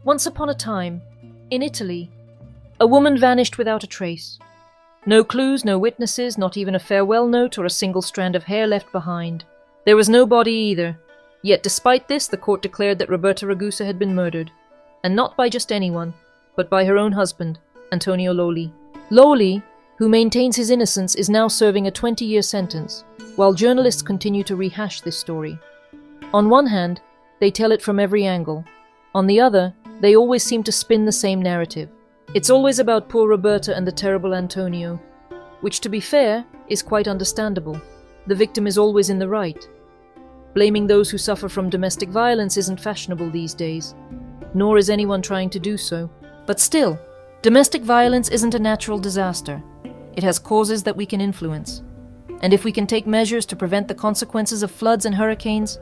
Once upon a time, in Italy, a woman vanished without a trace. No clues, no witnesses, not even a farewell note or a single strand of hair left behind. There was no body either. Yet despite this, the court declared that Roberta Ragusa had been murdered. And not by just anyone, but by her own husband, Antonio Logli. Logli, who maintains his innocence, is now serving a 20-year sentence, while journalists continue to rehash this story. On one hand, they tell it from every angle. On the other, they always seem to spin the same narrative. It's always about poor Roberta and the terrible Antonio, which, to be fair, is quite understandable. The victim is always in the right. Blaming those who suffer from domestic violence isn't fashionable these days, nor is anyone trying to do so. But still, domestic violence isn't a natural disaster. It has causes that we can influence. And if we can take measures to prevent the consequences of floods and hurricanes,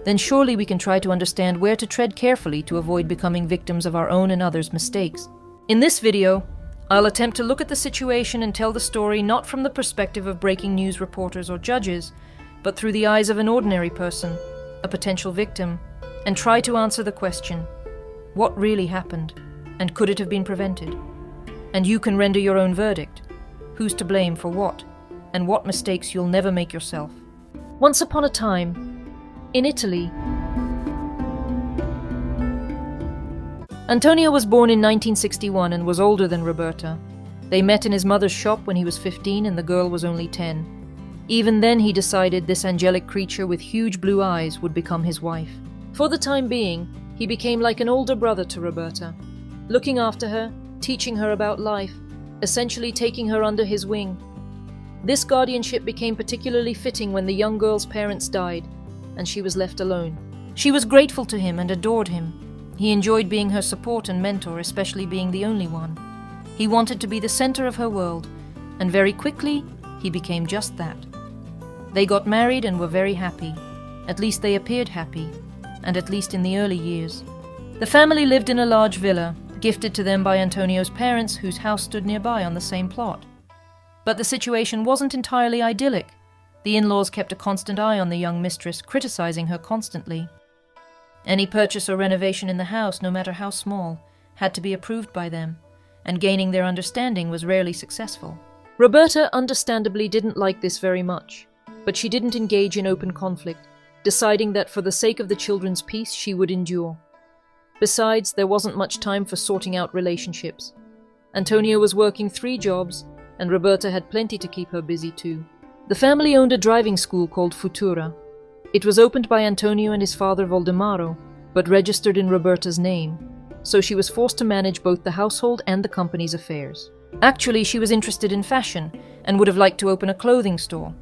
then surely we can try to understand where to tread carefully to avoid becoming victims of our own and others' mistakes. In this video, I'll attempt to look at the situation and tell the story not from the perspective of breaking news reporters or judges, but through the eyes of an ordinary person, a potential victim, and try to answer the question, what really happened, and could it have been prevented? And you can render your own verdict. Who's to blame for what, and what mistakes you'll never make yourself. Once upon a time, in Italy, Antonio was born in 1961 and was older than Roberta. They met in his mother's shop when he was 15 and the girl was only 10. Even then he decided this angelic creature with huge blue eyes would become his wife. For the time being, he became like an older brother to Roberta, looking after her, teaching her about life, essentially taking her under his wing. This guardianship became particularly fitting when the young girl's parents died, and she was left alone. She was grateful to him and adored him. He enjoyed being her support and mentor, especially being the only one. He wanted to be the center of her world, and very quickly, he became just that. They got married and were very happy. At least they appeared happy, and at least in the early years. The family lived in a large villa, gifted to them by Antonio's parents, whose house stood nearby on the same plot. But the situation wasn't entirely idyllic. The in-laws kept a constant eye on the young mistress, criticizing her constantly. Any purchase or renovation in the house, no matter how small, had to be approved by them, and gaining their understanding was rarely successful. Roberta understandably didn't like this very much, but she didn't engage in open conflict, deciding that for the sake of the children's peace she would endure. Besides, there wasn't much time for sorting out relationships. Antonio was working 3 jobs, and Roberta had plenty to keep her busy too. The family owned a driving school called Futura. It was opened by Antonio and his father Voldemaro, but registered in Roberta's name, so she was forced to manage both the household and the company's affairs. Actually, she was interested in fashion, and would have liked to open a clothing store.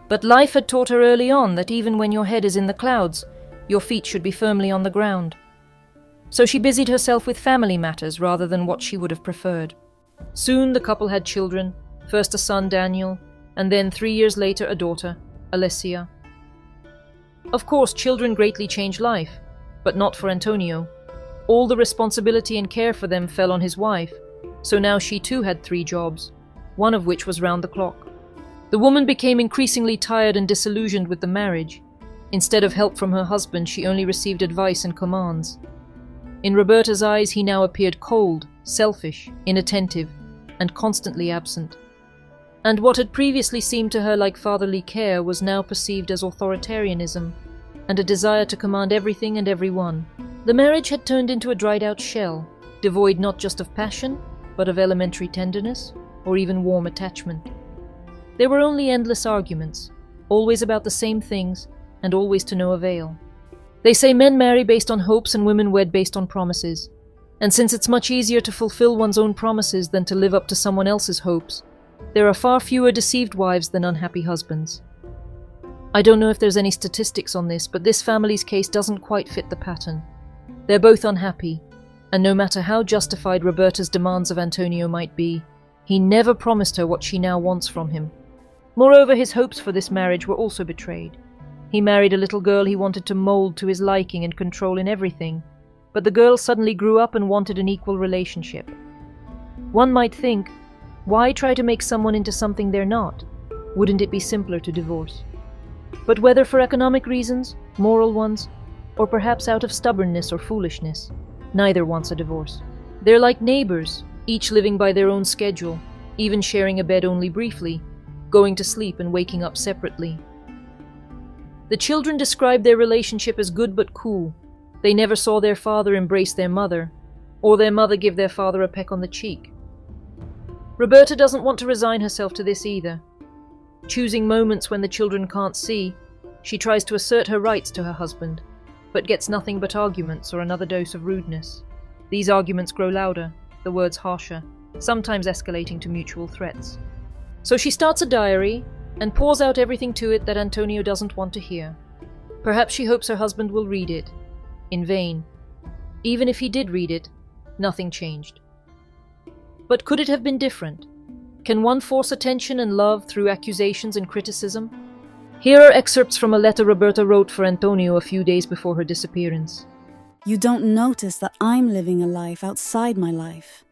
But life had taught her early on that even when your head is in the clouds, your feet should be firmly on the ground. So she busied herself with family matters rather than what she would have preferred. Soon the couple had children, first a son, Daniel, and then 3 years later a daughter, Alessia. Of course, children greatly change life, but not for Antonio. All the responsibility and care for them fell on his wife, so now she too had 3 jobs, one of which was round the clock. The woman became increasingly tired and disillusioned with the marriage. Instead of help from her husband, she only received advice and commands. In Roberta's eyes, he now appeared cold, selfish, inattentive, and constantly absent. And what had previously seemed to her like fatherly care was now perceived as authoritarianism, and a desire to command everything and everyone. The marriage had turned into a dried-out shell, devoid not just of passion, but of elementary tenderness, or even warm attachment. There were only endless arguments, always about the same things, and always to no avail. They say men marry based on hopes and women wed based on promises. And since it's much easier to fulfill one's own promises than to live up to someone else's hopes, there are far fewer deceived wives than unhappy husbands. I don't know if there's any statistics on this, but this family's case doesn't quite fit the pattern. They're both unhappy, and no matter how justified Roberta's demands of Antonio might be, he never promised her what she now wants from him. Moreover, his hopes for this marriage were also betrayed. He married a little girl he wanted to mold to his liking and control in everything, but the girl suddenly grew up and wanted an equal relationship. One might think, why try to make someone into something they're not? Wouldn't it be simpler to divorce? But whether for economic reasons, moral ones, or perhaps out of stubbornness or foolishness, Neither wants a divorce. They're like neighbors, each living by their own schedule, even sharing a bed only briefly, going to sleep and waking up separately. The children describe their relationship as good but cool. They never saw their father embrace their mother, or their mother give their father a peck on the cheek. Roberta doesn't want to resign herself to this either. Choosing moments when the children can't see, she tries to assert her rights to her husband, but gets nothing but arguments or another dose of rudeness. These arguments grow louder, the words harsher, sometimes escalating to mutual threats. So she starts a diary and pours out everything to it that Antonio doesn't want to hear. Perhaps she hopes her husband will read it. In vain. Even if he did read it, nothing changed. But could it have been different? Can one force attention and love through accusations and criticism? Here are excerpts from a letter Roberta wrote for Antonio a few days before her disappearance. You don't notice that I'm living a life outside my life.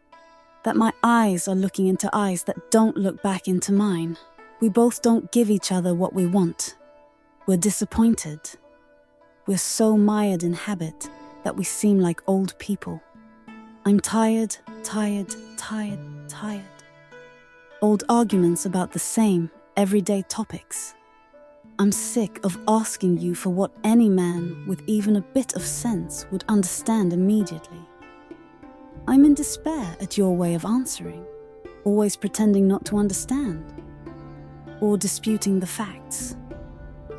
That my eyes are looking into eyes that don't look back into mine. We both don't give each other what we want. We're disappointed. We're so mired in habit that we seem like old people. I'm tired. Old arguments about the same, everyday topics. I'm sick of asking you for what any man with even a bit of sense would understand immediately. I'm in despair at your way of answering, always pretending not to understand, or disputing the facts.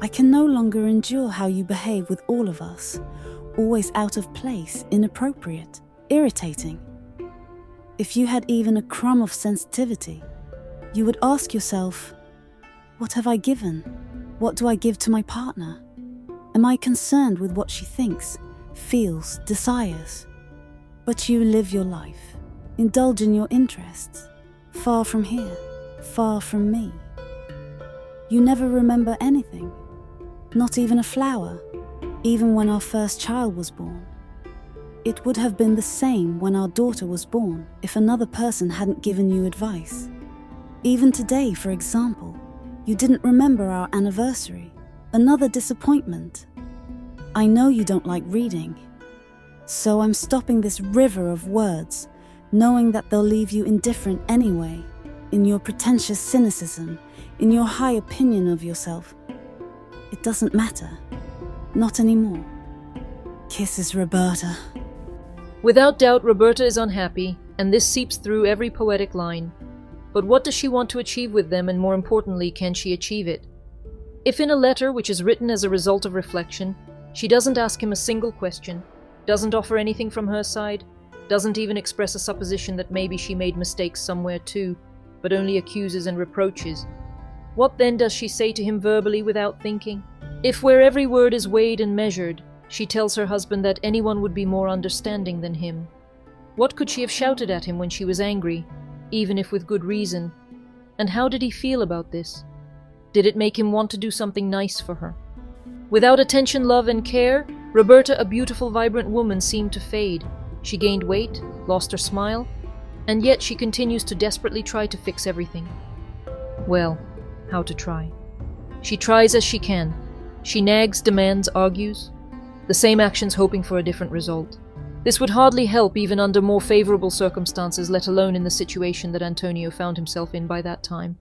I can no longer endure how you behave with all of us, always out of place, inappropriate, irritating. If you had even a crumb of sensitivity, you would ask yourself, what have I given? What do I give to my partner? Am I concerned with what she thinks, feels, desires? But you live your life, indulge in your interests, far from here, far from me. You never remember anything, not even a flower, even when our first child was born. It would have been the same when our daughter was born if another person hadn't given you advice. Even today, for example, you didn't remember our anniversary. Another disappointment. I know you don't like reading, so I'm stopping this river of words, knowing that they'll leave you indifferent anyway, in your pretentious cynicism, in your high opinion of yourself. It doesn't matter. Not anymore. Kisses, Roberta. Without doubt, Roberta is unhappy, and this seeps through every poetic line. But what does she want to achieve with them, and more importantly, can she achieve it? If in a letter, which is written as a result of reflection, she doesn't ask him a single question, doesn't offer anything from her side, doesn't even express a supposition that maybe she made mistakes somewhere too, but only accuses and reproaches, what then does she say to him verbally without thinking? If where every word is weighed and measured, she tells her husband that anyone would be more understanding than him, what could she have shouted at him when she was angry, even if with good reason? And how did he feel about this? Did it make him want to do something nice for her? Without attention, love, and care, Roberta, a beautiful, vibrant woman, seemed to fade. She gained weight, lost her smile, and yet she continues to desperately try to fix everything. Well, how to try? She tries as she can. She nags, demands, argues. The same actions hoping for a different result. This would hardly help even under more favorable circumstances, let alone in the situation that Antonio found himself in by that time.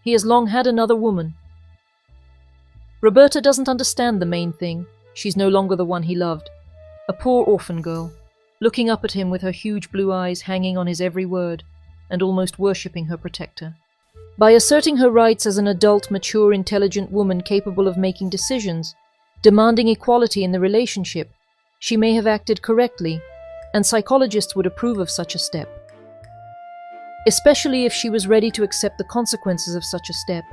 He has long had another woman. Roberta doesn't understand the main thing. She's no longer the one he loved. A poor orphan girl, looking up at him with her huge blue eyes hanging on his every word, and almost worshipping her protector. By asserting her rights as an adult, mature, intelligent woman capable of making decisions, demanding equality in the relationship, she may have acted correctly, and psychologists would approve of such a step. Especially if she was ready to accept the consequences of such a step,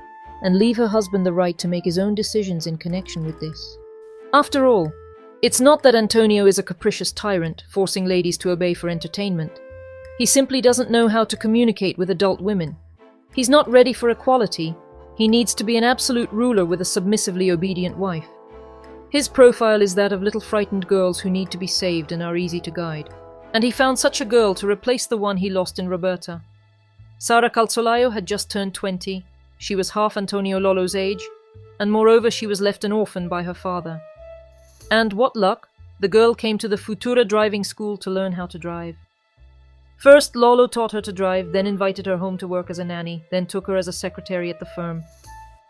and leave her husband the right to make his own decisions in connection with this. After all, it's not that Antonio is a capricious tyrant, forcing ladies to obey for entertainment. He simply doesn't know how to communicate with adult women. He's not ready for equality. He needs to be an absolute ruler with a submissively obedient wife. His profile is that of little frightened girls who need to be saved and are easy to guide. And he found such a girl to replace the one he lost in Roberta. Sara Calzolaio had just turned 20. She was half Antonio Lollo's age, and moreover she was left an orphan by her father. And what luck, the girl came to the Futura driving school to learn how to drive. First, Lolo taught her to drive, then invited her home to work as a nanny, then took her as a secretary at the firm.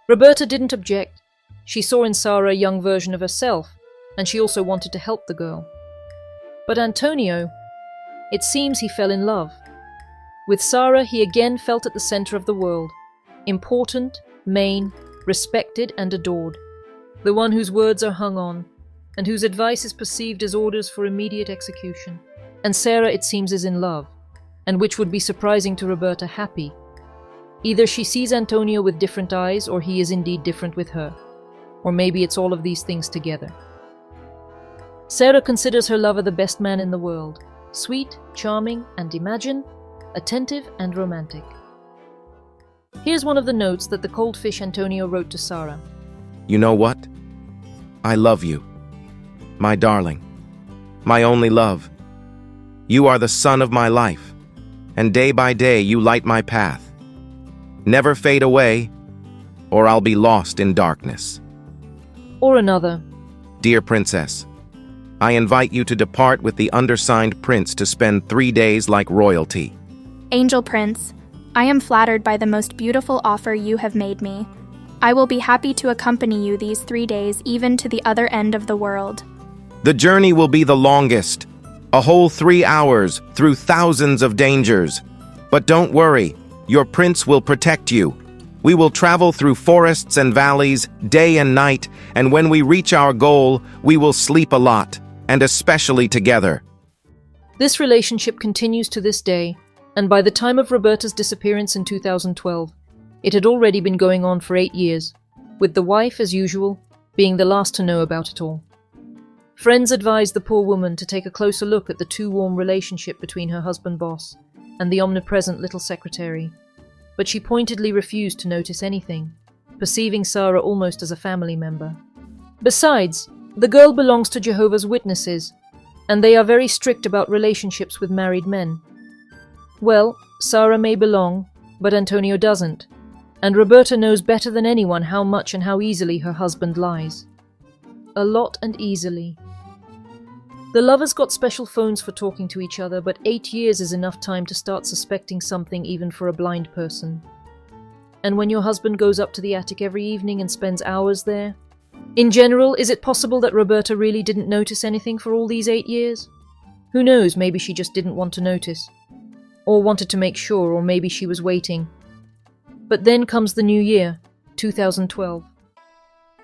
Roberta didn't object. She saw in Sara a young version of herself, and she also wanted to help the girl. But Antonio, it seems he fell in love. With Sara, he again felt at the center of the world, important, main, respected and adored, the one whose words are hung on, and whose advice is perceived as orders for immediate execution. And Sarah, it seems, is in love, and which would be surprising to Roberta, happy. Either she sees Antonio with different eyes, or he is indeed different with her. Or maybe it's all of these things together. Sarah considers her lover the best man in the world, sweet, charming, and imagine, attentive and romantic. Here's one of the notes that the cold fish Antonio wrote to Sarah. You know what? I love you. My darling. My only love. You are the sun of my life, and day by day you light my path. Never fade away, or I'll be lost in darkness. Or another. Dear Princess, I invite you to depart with the undersigned prince to spend 3 days like royalty. Angel Prince, I am flattered by the most beautiful offer you have made me. I will be happy to accompany you these 3 days, even to the other end of the world. The journey will be the longest, a whole 3 hours through thousands of dangers. But don't worry, your prince will protect you. We will travel through forests and valleys, day and night, and when we reach our goal, we will sleep a lot, and especially together. This relationship continues to this day, and by the time of Roberta's disappearance in 2012, it had already been going on for 8 years, with the wife, as usual, being the last to know about it all. Friends advised the poor woman to take a closer look at the too warm relationship between her husband-boss and the omnipresent little secretary, but she pointedly refused to notice anything, perceiving Sarah almost as a family member. Besides, the girl belongs to Jehovah's Witnesses, and they are very strict about relationships with married men. Well, Sarah may belong, but Antonio doesn't, and Roberta knows better than anyone how much and how easily her husband lies. A lot and easily. The lovers got special phones for talking to each other, but 8 years is enough time to start suspecting something even for a blind person. And when your husband goes up to the attic every evening and spends hours there? In general, is it possible that Roberta really didn't notice anything for all these 8 years? Who knows, maybe she just didn't want to notice. Or wanted to make sure, or maybe she was waiting. But then comes the new year, 2012.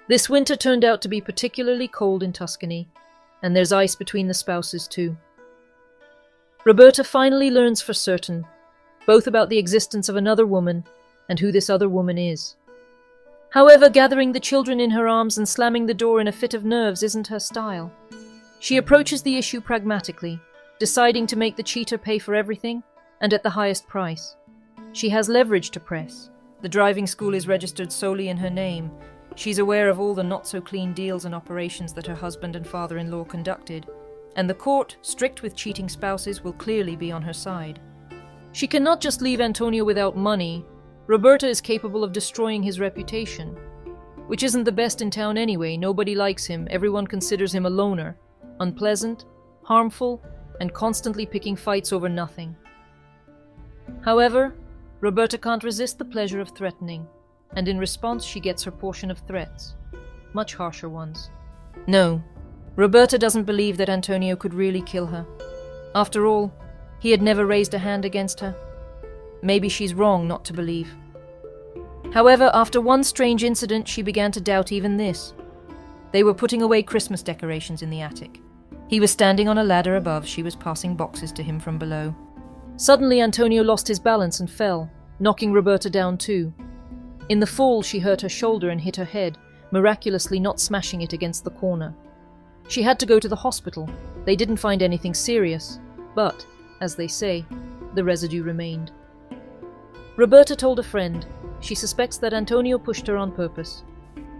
This winter turned out to be particularly cold in Tuscany, and there's ice between the spouses too. Roberta finally learns for certain, both about the existence of another woman and who this other woman is. However, gathering the children in her arms and slamming the door in a fit of nerves isn't her style. She approaches the issue pragmatically, deciding to make the cheater pay for everything and at the highest price. She has leverage to press. The driving school is registered solely in her name. She's aware of all the not-so-clean deals and operations that her husband and father-in-law conducted, and the court, strict with cheating spouses, will clearly be on her side. She cannot just leave Antonio without money. Roberta is capable of destroying his reputation, which isn't the best in town anyway. Nobody likes him, everyone considers him a loner, unpleasant, harmful, and constantly picking fights over nothing. However, Roberta can't resist the pleasure of threatening, and in response she gets her portion of threats, much harsher ones. No, Roberta doesn't believe that Antonio could really kill her. After all, he had never raised a hand against her. Maybe she's wrong not to believe. However, after one strange incident, she began to doubt even this. They were putting away Christmas decorations in the attic. He was standing on a ladder above, she was passing boxes to him from below. Suddenly Antonio lost his balance and fell, knocking Roberta down too. In the fall, she hurt her shoulder and hit her head, miraculously not smashing it against the corner. She had to go to the hospital. They didn't find anything serious, but, as they say, the residue remained. Roberta told a friend she suspects that Antonio pushed her on purpose.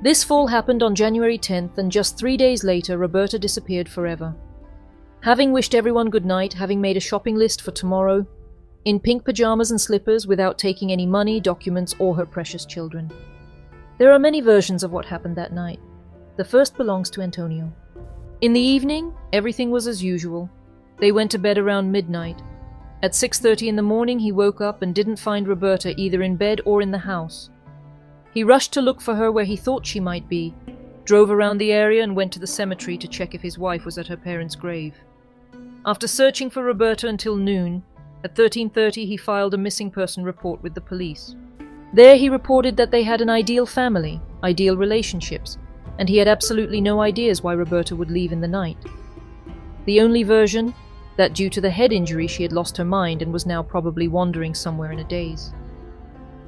This fall happened on January 10th, and just 3 days later, Roberta disappeared forever. Having wished everyone good night, having made a shopping list for tomorrow, in pink pajamas and slippers without taking any money, documents, or her precious children. There are many versions of what happened that night. The first belongs to Antonio. In the evening, everything was as usual. They went to bed around midnight. At 6:30 in the morning, he woke up and didn't find Roberta either in bed or in the house. He rushed to look for her where he thought she might be, drove around the area and went to the cemetery to check if his wife was at her parents' grave. After searching for Roberta until noon, at 13:30 he filed a missing person report with the police. There he reported that they had an ideal family, ideal relationships, and he had absolutely no ideas why Roberta would leave in the night. The only version, that due to the head injury she had lost her mind and was now probably wandering somewhere in a daze.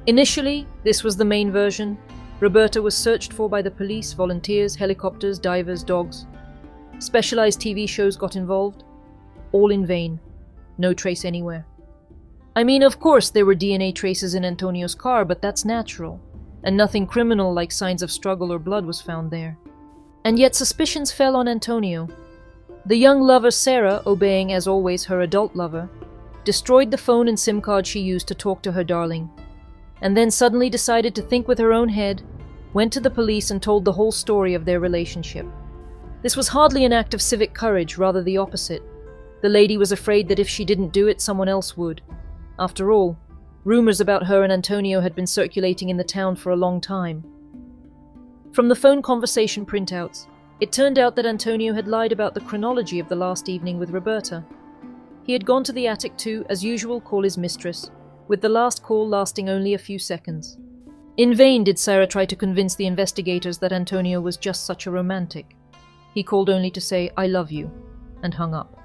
Initially, this was the main version. Roberta was searched for by the police, volunteers, helicopters, divers, dogs. Specialized TV shows got involved. All in vain. No trace anywhere. I mean, of course there were DNA traces in Antonio's car, but that's natural, and nothing criminal like signs of struggle or blood was found there. And yet suspicions fell on Antonio. The young lover Sarah, obeying as always her adult lover, destroyed the phone and SIM card she used to talk to her darling, and then suddenly decided to think with her own head, went to the police and told the whole story of their relationship. This was hardly an act of civic courage, rather the opposite. The lady was afraid that if she didn't do it, someone else would. After all, rumors about her and Antonio had been circulating in the town for a long time. From the phone conversation printouts, it turned out that Antonio had lied about the chronology of the last evening with Roberta. He had gone to the attic to, as usual, call his mistress, with the last call lasting only a few seconds. In vain did Sarah try to convince the investigators that Antonio was just such a romantic. He called only to say, "I love you," and hung up.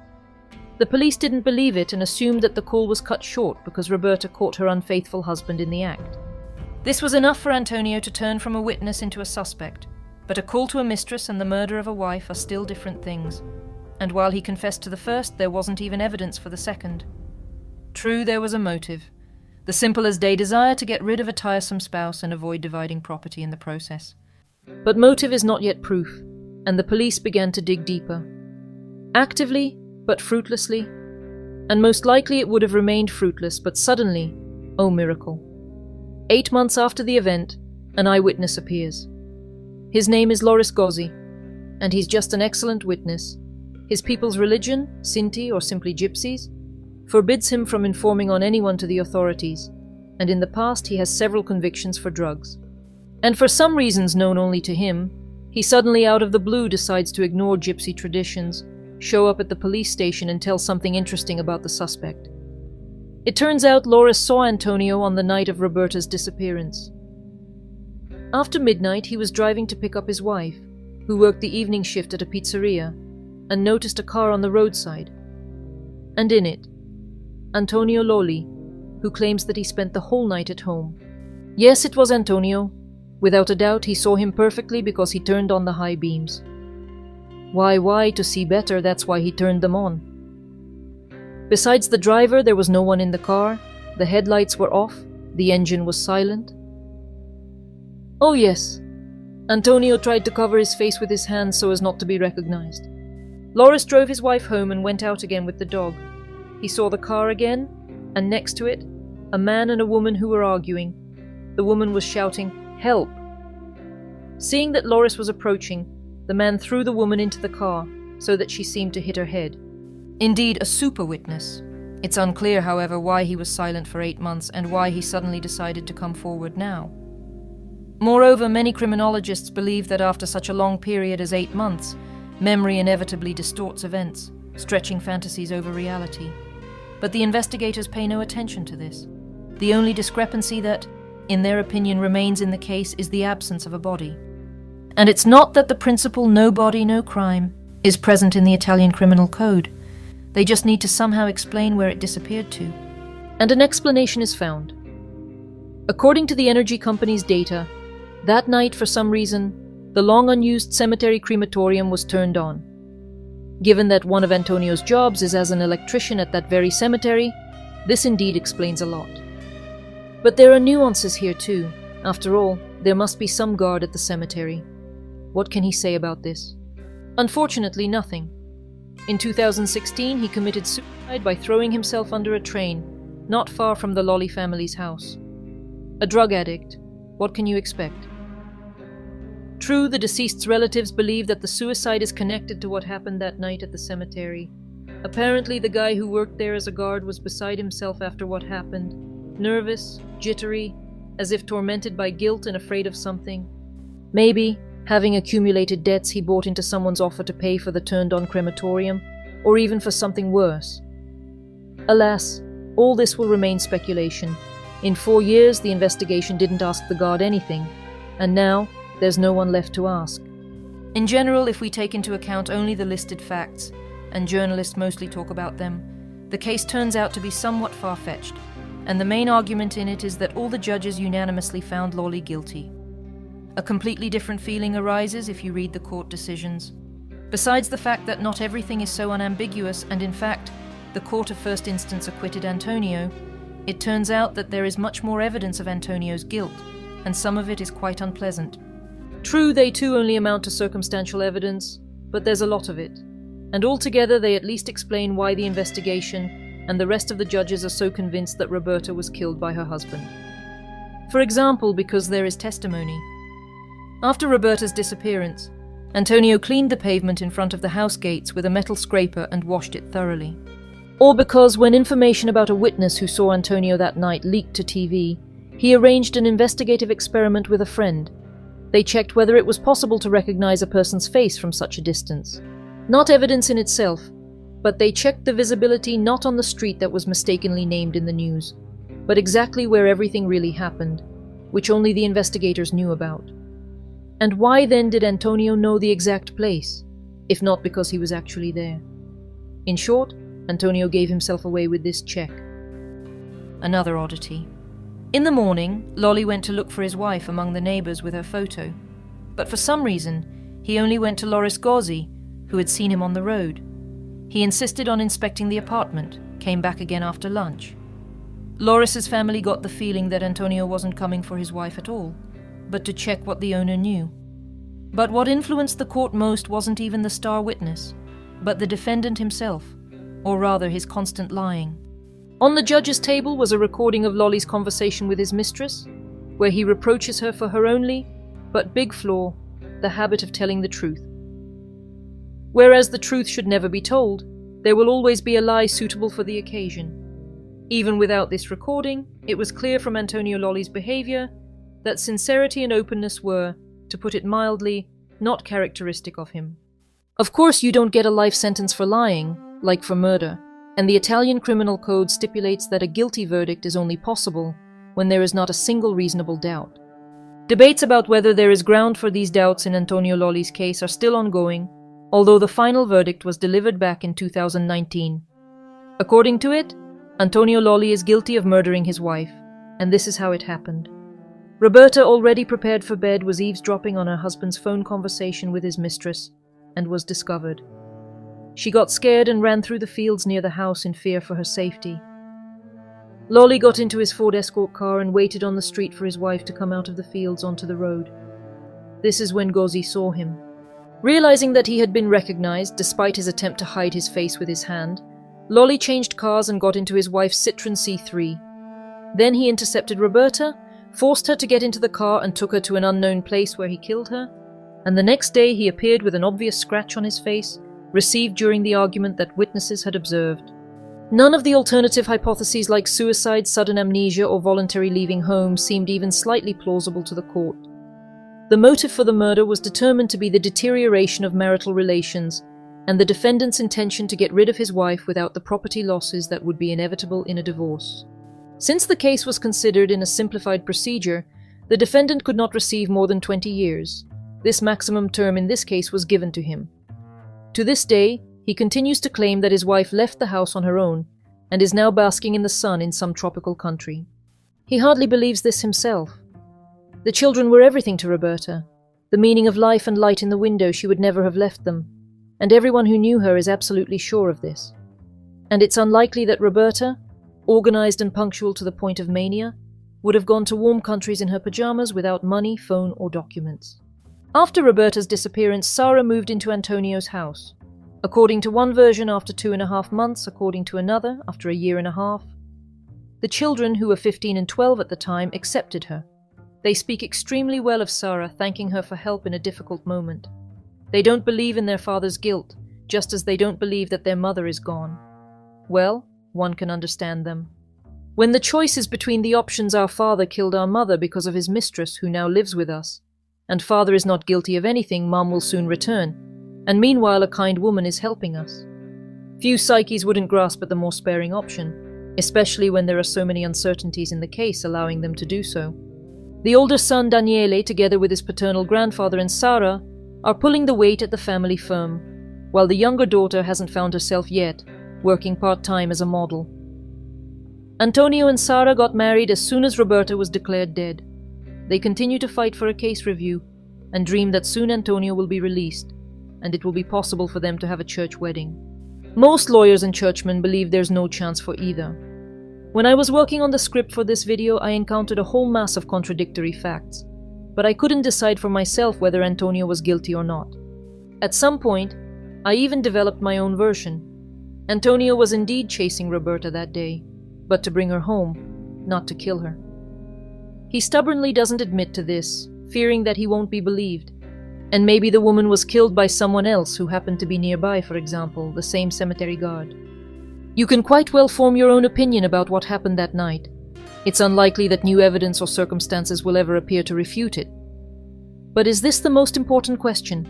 The police didn't believe it and assumed that the call was cut short because Roberta caught her unfaithful husband in the act. This was enough for Antonio to turn from a witness into a suspect, but a call to a mistress and the murder of a wife are still different things, and while he confessed to the first, there wasn't even evidence for the second. True, there was a motive, the simple as day desire to get rid of a tiresome spouse and avoid dividing property in the process. But motive is not yet proof, and the police began to dig deeper. Actively, but fruitlessly, and most likely it would have remained fruitless, but suddenly, oh miracle. 8 months after the event, an eyewitness appears. His name is Loris Gozzi, and he's just an excellent witness. His people's religion, Sinti or simply Gypsies, forbids him from informing on anyone to the authorities, and in the past he has several convictions for drugs. And for some reasons known only to him, he suddenly out of the blue decides to ignore Gypsy traditions, show up at the police station and tell something interesting about the suspect. It turns out Loris saw Antonio on the night of Roberta's disappearance. After midnight, he was driving to pick up his wife, who worked the evening shift at a pizzeria, and noticed a car on the roadside. And in it, Antonio Logli, who claims that he spent the whole night at home. Yes, it was Antonio. Without a doubt, he saw him perfectly because he turned on the high beams. Why, to see better, that's why he turned them on. Besides the driver, there was no one in the car, the headlights were off, the engine was silent. Oh yes, Antonio tried to cover his face with his hands so as not to be recognized. Loris drove his wife home and went out again with the dog. He saw the car again, and next to it, a man and a woman who were arguing. The woman was shouting, "Help!" Seeing that Loris was approaching, the man threw the woman into the car so that she seemed to hit her head. Indeed, a super witness. It's unclear, however, why he was silent for 8 months and why he suddenly decided to come forward now. Moreover, many criminologists believe that after such a long period as 8 months, memory inevitably distorts events, stretching fantasies over reality. But the investigators pay no attention to this. The only discrepancy that, in their opinion, remains in the case is the absence of a body. And it's not that the principle "no body, no crime" is present in the Italian criminal code. They just need to somehow explain where it disappeared to. And an explanation is found. According to the energy company's data, that night, for some reason, the long-unused cemetery crematorium was turned on. Given that one of Antonio's jobs is as an electrician at that very cemetery, this indeed explains a lot. But there are nuances here too. After all, there must be some guard at the cemetery. What can he say about this? Unfortunately, nothing. In 2016, he committed suicide by throwing himself under a train, not far from the Logli family's house. A drug addict. What can you expect? True, the deceased's relatives believe that the suicide is connected to what happened that night at the cemetery. Apparently, the guy who worked there as a guard was beside himself after what happened, nervous, jittery, as if tormented by guilt and afraid of something. Maybe, having accumulated debts he bought into someone's offer to pay for the turned-on crematorium, or even for something worse. Alas, all this will remain speculation. In 4 years, the investigation didn't ask the guard anything, and now there's no one left to ask. In general, if we take into account only the listed facts, and journalists mostly talk about them, the case turns out to be somewhat far-fetched, and the main argument in it is that all the judges unanimously found Logli guilty. A completely different feeling arises if you read the court decisions. Besides the fact that not everything is so unambiguous, and in fact, the court of first instance acquitted Antonio, it turns out that there is much more evidence of Antonio's guilt, and some of it is quite unpleasant. True, they too only amount to circumstantial evidence, but there's a lot of it. And altogether they at least explain why the investigation and the rest of the judges are so convinced that Roberta was killed by her husband. For example, because there is testimony. After Roberta's disappearance, Antonio cleaned the pavement in front of the house gates with a metal scraper and washed it thoroughly. Or because when information about a witness who saw Antonio that night leaked to TV, he arranged an investigative experiment with a friend. They checked whether it was possible to recognize a person's face from such a distance. Not evidence in itself, but they checked the visibility not on the street that was mistakenly named in the news, but exactly where everything really happened, which only the investigators knew about. And why then did Antonio know the exact place, if not because he was actually there? In short, Antonio gave himself away with this check. Another oddity. In the morning, Logli went to look for his wife among the neighbors with her photo, but for some reason, he only went to Loris Gozzi, who had seen him on the road. He insisted on inspecting the apartment, came back again after lunch. Loris's family got the feeling that Antonio wasn't coming for his wife at all, but to check what the owner knew. But what influenced the court most wasn't even the star witness, but the defendant himself, or rather his constant lying. On the judge's table was a recording of Logli's conversation with his mistress, where he reproaches her for her only, but big flaw, the habit of telling the truth. Whereas the truth should never be told, there will always be a lie suitable for the occasion. Even without this recording, it was clear from Antonio Logli's behavior that sincerity and openness were, to put it mildly, not characteristic of him. Of course, you don't get a life sentence for lying, like for murder, and the Italian criminal code stipulates that a guilty verdict is only possible when there is not a single reasonable doubt. Debates about whether there is ground for these doubts in Antonio Logli's case are still ongoing, although the final verdict was delivered back in 2019. According to it, Antonio Logli is guilty of murdering his wife, and this is how it happened. Roberta, already prepared for bed, was eavesdropping on her husband's phone conversation with his mistress, and was discovered. She got scared and ran through the fields near the house in fear for her safety. Logli got into his Ford Escort car and waited on the street for his wife to come out of the fields onto the road. This is when Gozzi saw him. Realizing that he had been recognized, despite his attempt to hide his face with his hand, Logli changed cars and got into his wife's Citroen C3. Then he intercepted Roberta, forced her to get into the car and took her to an unknown place where he killed her, and the next day he appeared with an obvious scratch on his face, received during the argument that witnesses had observed. None of the alternative hypotheses like suicide, sudden amnesia, or voluntary leaving home seemed even slightly plausible to the court. The motive for the murder was determined to be the deterioration of marital relations and the defendant's intention to get rid of his wife without the property losses that would be inevitable in a divorce. Since the case was considered in a simplified procedure, the defendant could not receive more than 20 years. This maximum term in this case was given to him. To this day, he continues to claim that his wife left the house on her own and is now basking in the sun in some tropical country. He hardly believes this himself. The children were everything to Roberta, the meaning of life and light in the window. She would never have left them, and everyone who knew her is absolutely sure of this. And it's unlikely that Roberta, organized and punctual to the point of mania, would have gone to warm countries in her pajamas without money, phone, or documents. After Roberta's disappearance, Sarah moved into Antonio's house. According to one version, after 2.5 months, according to another, after 1.5 years. The children, who were 15 and 12 at the time, accepted her. They speak extremely well of Sarah, thanking her for help in a difficult moment. They don't believe in their father's guilt, just as they don't believe that their mother is gone. Well, one can understand them. When the choice is between the options our father killed our mother because of his mistress who now lives with us, and father is not guilty of anything, mom will soon return, and meanwhile a kind woman is helping us. Few psyches wouldn't grasp at the more sparing option, especially when there are so many uncertainties in the case allowing them to do so. The older son Daniele, together with his paternal grandfather and Sara, are pulling the weight at the family firm, while the younger daughter hasn't found herself yet, working part-time as a model. Antonio and Sara got married as soon as Roberta was declared dead. They continue to fight for a case review and dream that soon Antonio will be released, and it will be possible for them to have a church wedding. Most lawyers and churchmen believe there's no chance for either. When I was working on the script for this video, I encountered a whole mass of contradictory facts, but I couldn't decide for myself whether Antonio was guilty or not. At some point, I even developed my own version. Antonio was indeed chasing Roberta that day, but to bring her home, not to kill her. He stubbornly doesn't admit to this, fearing that he won't be believed. And maybe the woman was killed by someone else who happened to be nearby, for example, the same cemetery guard. You can quite well form your own opinion about what happened that night. It's unlikely that new evidence or circumstances will ever appear to refute it. But is this the most important question?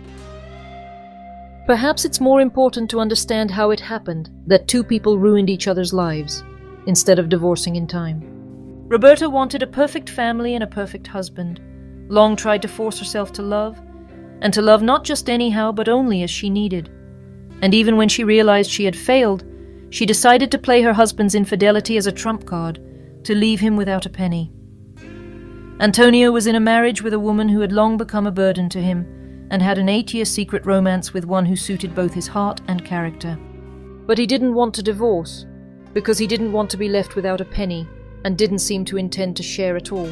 Perhaps it's more important to understand how it happened that two people ruined each other's lives, instead of divorcing in time. Roberta wanted a perfect family and a perfect husband, long tried to force herself to love, and to love not just anyhow but only as she needed. And even when she realized she had failed, she decided to play her husband's infidelity as a trump card, to leave him without a penny. Antonio was in a marriage with a woman who had long become a burden to him, and had an 8-year secret romance with one who suited both his heart and character. But he didn't want to divorce, because he didn't want to be left without a penny, and didn't seem to intend to share at all.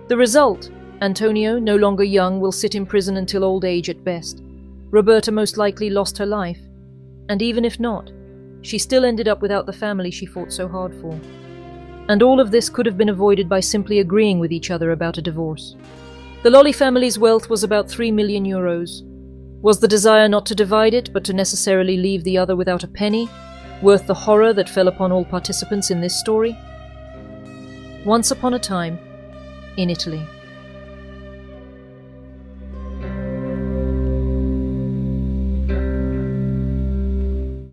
The result, Antonio, no longer young, will sit in prison until old age at best. Roberta most likely lost her life, and even if not, she still ended up without the family she fought so hard for. And all of this could have been avoided by simply agreeing with each other about a divorce. The Logli family's wealth was about 3 million euros. Was the desire not to divide it, but to necessarily leave the other without a penny, worth the horror that fell upon all participants in this story? Once upon a time, in Italy.